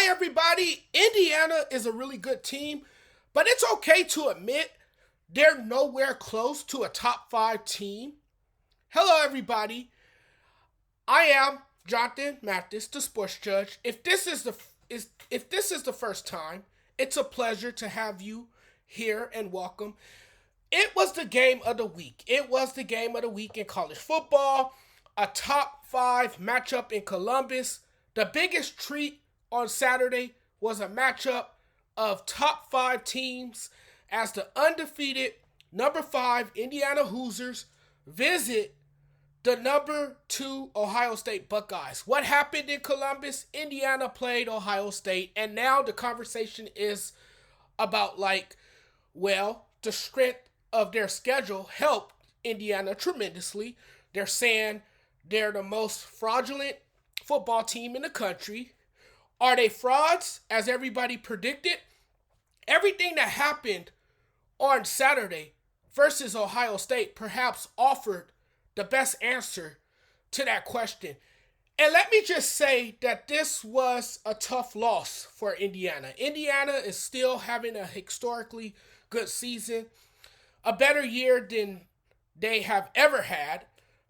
Hi, everybody. Indiana is a really good team, but it's okay to admit they're nowhere close to a top 5 team. Hello, everybody. I am Jonathan Mathis, the sports judge. If this is the first time, it's a pleasure to have you here and welcome. It was the game of the week. It was the game of the week in college football, a top 5 matchup in Columbus. The biggest treat on Saturday was a matchup of top 5 teams as the undefeated number 5 Indiana Hoosiers visit the number 2 Ohio State Buckeyes. What happened in Columbus? Indiana played Ohio State, and now the conversation is about the strength of their schedule helped Indiana tremendously. They're saying they're the most fraudulent football team in the country. Are they frauds, as everybody predicted? Everything that happened on Saturday versus Ohio State perhaps offered the best answer to that question. And let me just say that this was a tough loss for Indiana. Indiana is still having a historically good season, a better year than they have ever had,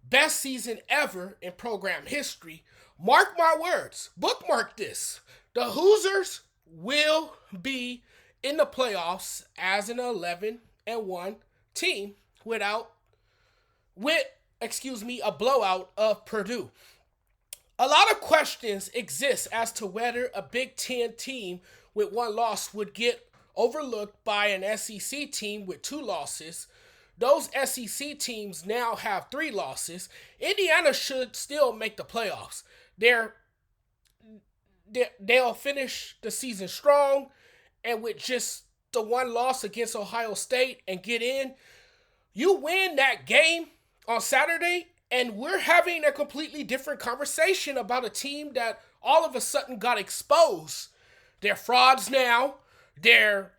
best season ever in program history. Mark my words, bookmark this. The Hoosiers will be in the playoffs as an 11-1 team with a blowout of Purdue. A lot of questions exist as to whether a Big Ten team with one loss would get overlooked by an SEC team with 2 losses. Those SEC teams now have 3 losses. Indiana should still make the playoffs. They'll finish the season strong, and with just the one loss against Ohio State and get in, you win that game on Saturday, and we're having a completely different conversation about a team that all of a sudden got exposed. They're frauds now. They're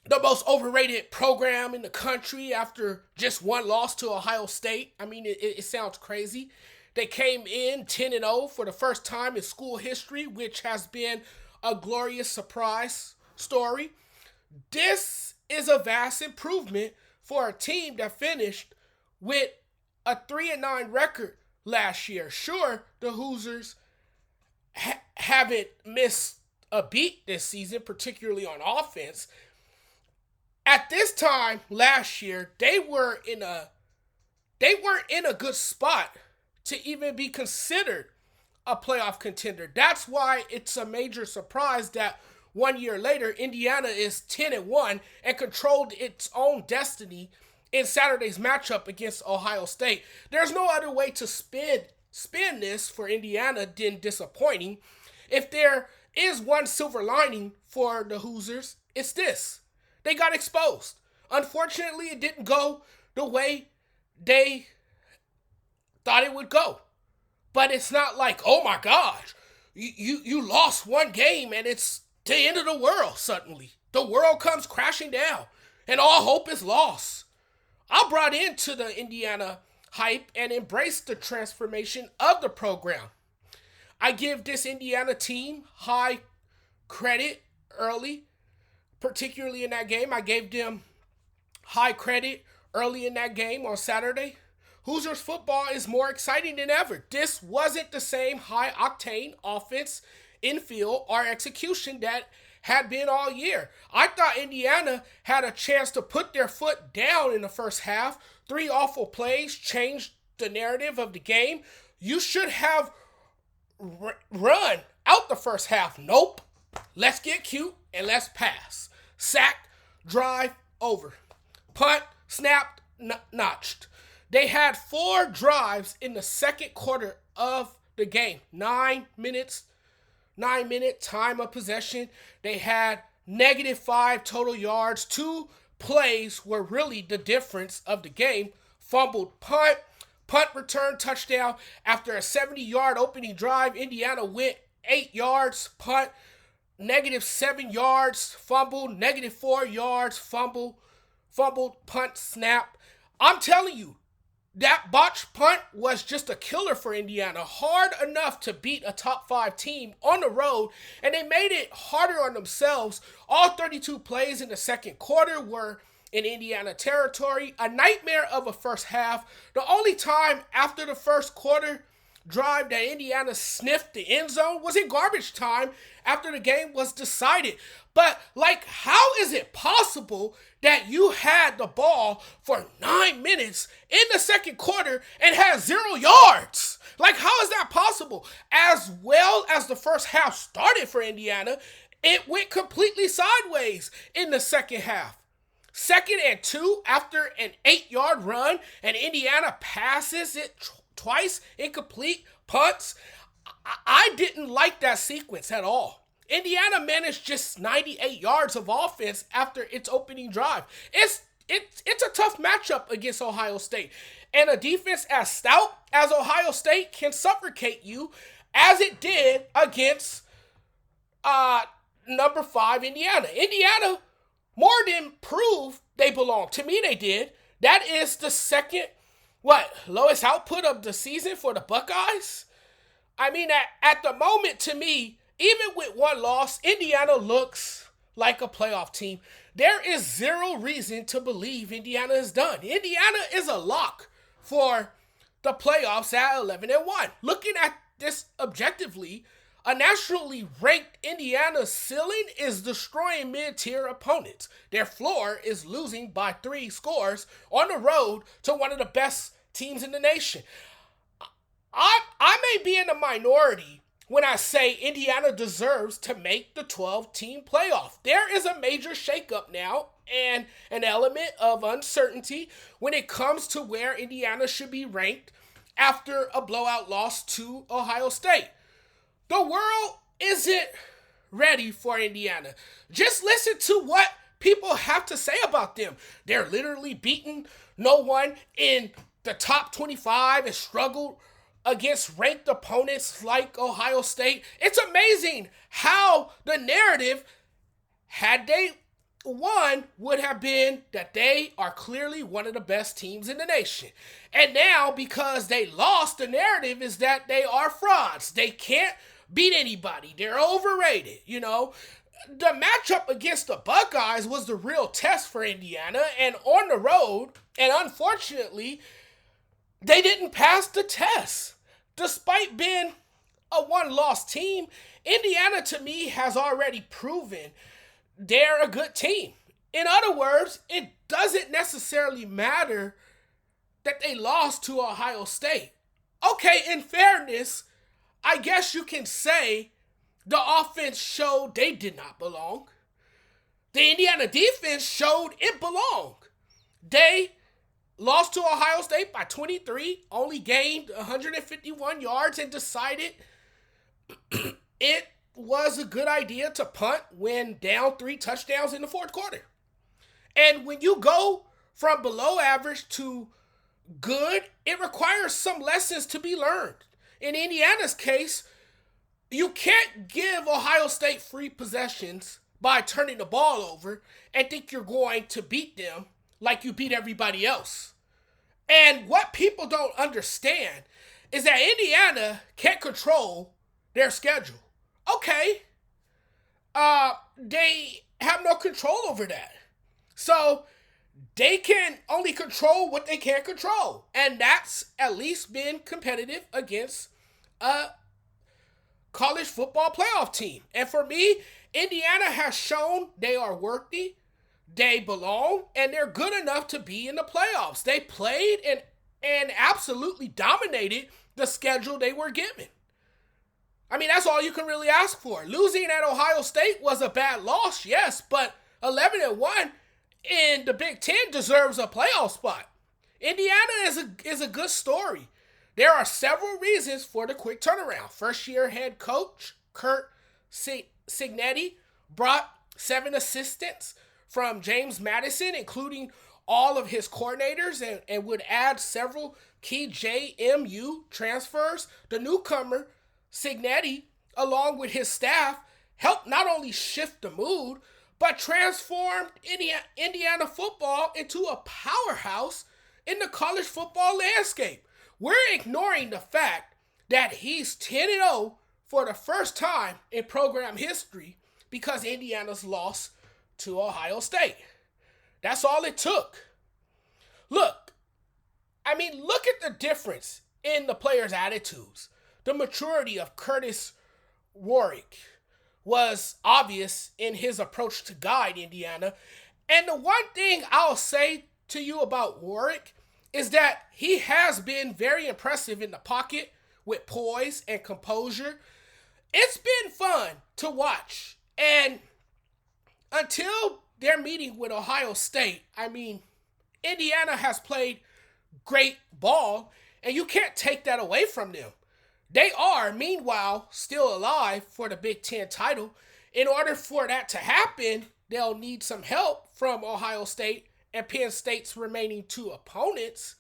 the most overrated program in the country after just one loss to Ohio State. I mean, it sounds crazy. They came in 10-0 for the first time in school history, which has been a glorious surprise story. This is a vast improvement for a team that finished with a 3-9 record last year. Sure, the Hoosiers haven't missed a beat this season, particularly on offense. At this time last year, they weren't in a good spot to even be considered a playoff contender. That's why it's a major surprise that 1 year later, Indiana is 10-1 and controlled its own destiny in Saturday's matchup against Ohio State. There's no other way to spin this for Indiana than disappointing. If there is one silver lining for the Hoosiers, it's this. They got exposed. Unfortunately, it didn't go the way they thought it would go. But it's not like, oh my gosh, you lost one game and it's the end of the world suddenly. The world comes crashing down and all hope is lost. I brought into the Indiana hype and embraced the transformation of the program. I give this Indiana team high credit early, particularly in that game. I gave them high credit early in that game on Saturday. Hoosiers football is more exciting than ever. This wasn't the same high-octane offense, infield, or execution that had been all year. I thought Indiana had a chance to put their foot down in the first half. 3 awful plays changed the narrative of the game. You should have run out the first half. Nope. Let's get cute and let's pass. Sack, drive, over. Punt, snapped, notched. They had 4 drives in the second quarter of the game. 9-minute time of possession. They had -5 total yards. 2 plays were really the difference of the game. Fumbled punt return touchdown. After a 70-yard opening drive, Indiana went 8 yards, punt, -7 yards, fumble, -4 yards, fumbled, punt, snap. I'm telling you, That botched punt was just a killer for Indiana. Hard enough to beat a top 5 team on the road, and they made it harder on themselves. All 32 plays in the second quarter were in Indiana territory. A nightmare of a first half. The only time after the first quarter drive that Indiana sniffed the end zone was in garbage time after the game was decided. But, how is it possible that you had the ball for 9 minutes in the second quarter and had 0 yards? How is that possible? As well as the first half started for Indiana, it went completely sideways in the second half. 2nd and 2 after an 8-yard run, and Indiana passes it twice, incomplete punts. I didn't like that sequence at all. Indiana managed just 98 yards of offense after its opening drive. It's a tough matchup against Ohio State. And a defense as stout as Ohio State can suffocate you, as it did against number 5 Indiana. Indiana more than proved they belong. To me, they did. That is the second, lowest output of the season for the Buckeyes? I mean, at the moment, to me, even with one loss, Indiana looks like a playoff team. There is 0 reason to believe Indiana is done. Indiana is a lock for the playoffs at 11-1. Looking at this objectively, a nationally ranked Indiana ceiling is destroying mid-tier opponents. Their floor is losing by 3 scores on the road to one of the best teams in the nation. I may be in the minority when I say Indiana deserves to make the 12-team playoff. There is a major shakeup now and an element of uncertainty when it comes to where Indiana should be ranked after a blowout loss to Ohio State. The world isn't ready for Indiana. Just listen to what people have to say about them. They're literally beating no one in the top 25 and struggled against ranked opponents like Ohio State. It's amazing how the narrative, had they won, would have been that they are clearly one of the best teams in the nation. And now, because they lost, the narrative is that they are frauds. They can't beat anybody. They're overrated, The matchup against the Buckeyes was the real test for Indiana, and on the road, and unfortunately, they didn't pass the test. Despite being a one-loss team, Indiana, to me, has already proven they're a good team. In other words, it doesn't necessarily matter that they lost to Ohio State. Okay, in fairness, I guess you can say the offense showed they did not belong. The Indiana defense showed it belonged. They lost to Ohio State by 23, only gained 151 yards, and decided it was a good idea to punt when down 3 touchdowns in the fourth quarter. And when you go from below average to good, it requires some lessons to be learned. In Indiana's case, you can't give Ohio State free possessions by turning the ball over and think you're going to beat them like you beat everybody else. And what people don't understand is that Indiana can't control their schedule. Okay, they have no control over that. So they can only control what they can't control. And that's at least been competitive against a college football playoff team. And for me, Indiana has shown they are worthy, they belong, and they're good enough to be in the playoffs. They played and absolutely dominated the schedule they were given. I mean, that's all you can really ask for. Losing at Ohio State was a bad loss, yes, but 11-1 in the Big Ten deserves a playoff spot. Indiana is a good story. There are several reasons for the quick turnaround. First-year head coach Kurt Cignetti brought 7 assistants from James Madison, including all of his coordinators, and would add several key JMU transfers. The newcomer, Cignetti, along with his staff, helped not only shift the mood, but transformed Indiana football into a powerhouse in the college football landscape. We're ignoring the fact that he's 10-0 for the first time in program history because Indiana's lost to Ohio State. That's all it took. Look at the difference in the players' attitudes. The maturity of Curtis Warwick was obvious in his approach to guide Indiana. And the one thing I'll say to you about Warwick is that he has been very impressive in the pocket with poise and composure. It's been fun to watch. And until their meeting with Ohio State, Indiana has played great ball, and you can't take that away from them. They are, meanwhile, still alive for the Big Ten title. In order for that to happen, they'll need some help from Ohio State and Penn State's remaining two opponents.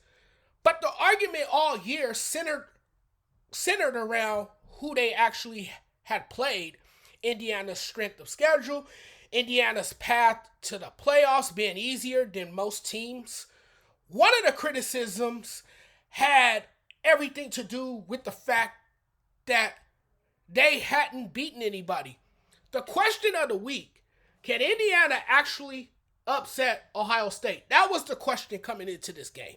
But the argument all year centered around who they actually had played. Indiana's strength of schedule, Indiana's path to the playoffs being easier than most teams. One of the criticisms had everything to do with the fact that they hadn't beaten anybody. The question of the week, can Indiana actually upset Ohio State? That was the question coming into this game.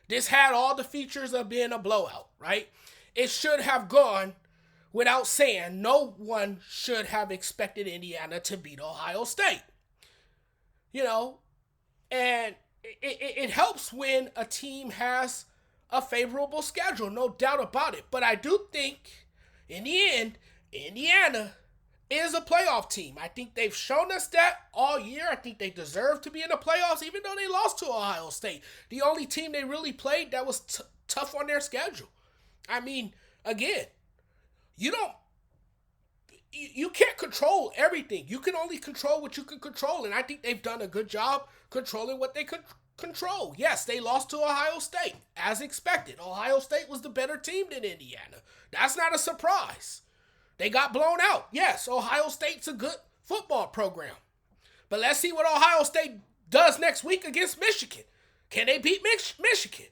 This had all the features of being a blowout, right? It should have gone without saying. No one should have expected Indiana to beat Ohio State. And it helps when a team has a favorable schedule, no doubt about it. But I do think, in the end, Indiana is a playoff team. I think they've shown us that all year. I think they deserve to be in the playoffs, even though they lost to Ohio State. The only team they really played that was tough on their schedule. Again, you can't control everything. You can only control what you can control, and I think they've done a good job controlling what they could control. Yes, they lost to Ohio State, as expected. Ohio State was the better team than Indiana. That's not a surprise. They got blown out. Yes, Ohio State's a good football program. But let's see what Ohio State does next week against Michigan. Can they beat Michigan?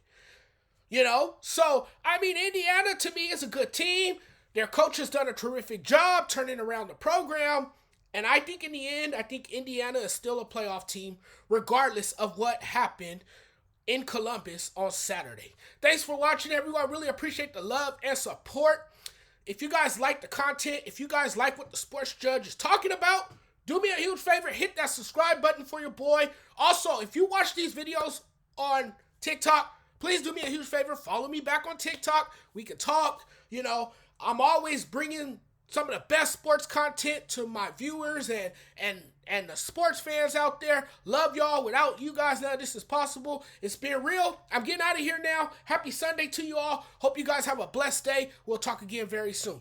So, Indiana to me is a good team. Their coach has done a terrific job turning around the program. And I think in the end, Indiana is still a playoff team, regardless of what happened in Columbus on Saturday. Thanks for watching, everyone. I really appreciate the love and support. If you guys like the content, if you guys like what the Sports Judge is talking about, do me a huge favor, hit that subscribe button for your boy. Also, if you watch these videos on TikTok, please do me a huge favor, follow me back on TikTok. We can talk. I'm always bringing some of the best sports content to my viewers and the sports fans out there. Love y'all. Without you guys, none of this is possible. It's been real. I'm getting out of here now. Happy Sunday to you all. Hope you guys have a blessed day. We'll talk again very soon.